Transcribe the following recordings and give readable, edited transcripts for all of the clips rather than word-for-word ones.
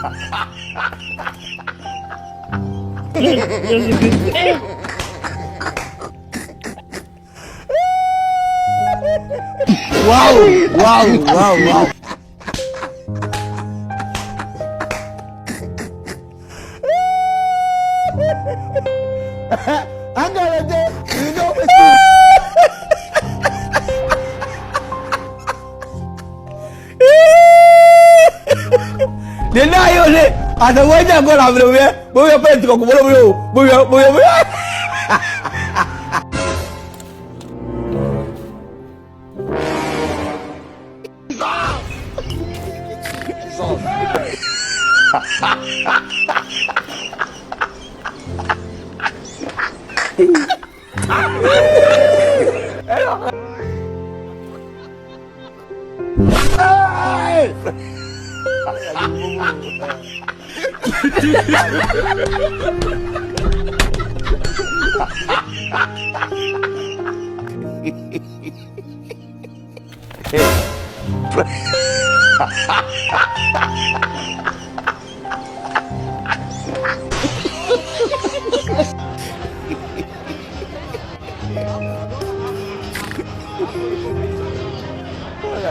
Wow, wow, wow, wow. I'm gonna do, you know what's the night on it. As a way I'm gonna have it over, but we're going to go over.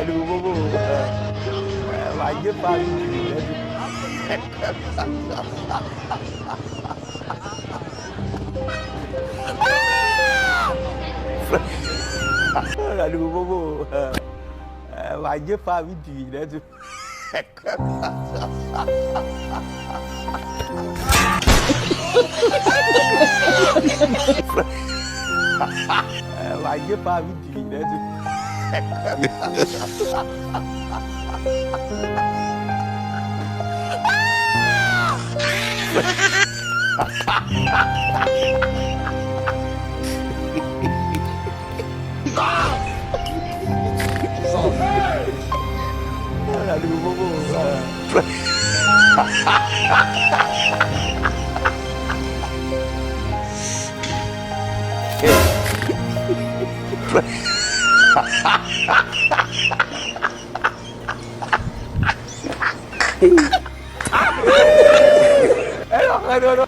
Aduh, bobo. Wajib pagi. Aduh, bobo. Wajib pagi dah tu. Wajib pagi dah tu. Aduh, bobo. Aduh. Aduh.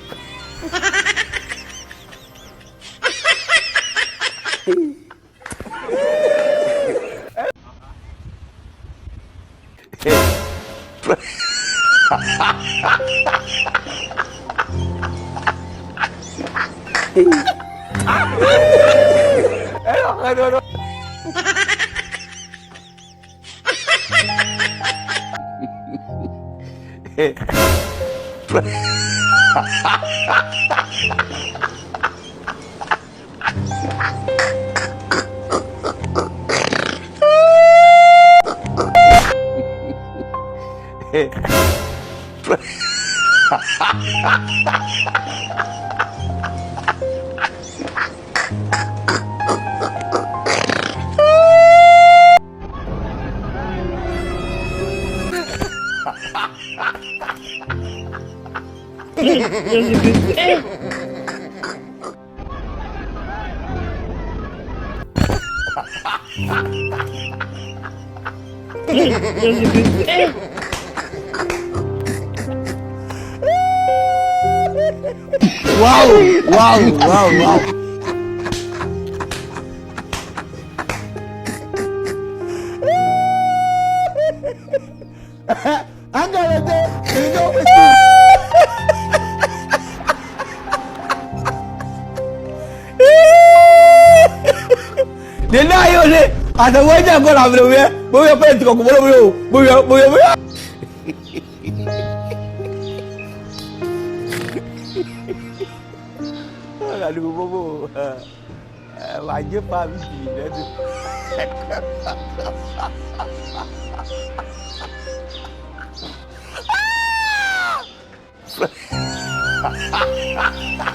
Wow. I'm gonna do, you know what's the night on it. As a way I'm gonna have it over, but we're going to go over. Aduh, bobo. Wajib pagi dah tu. Ha ha ha!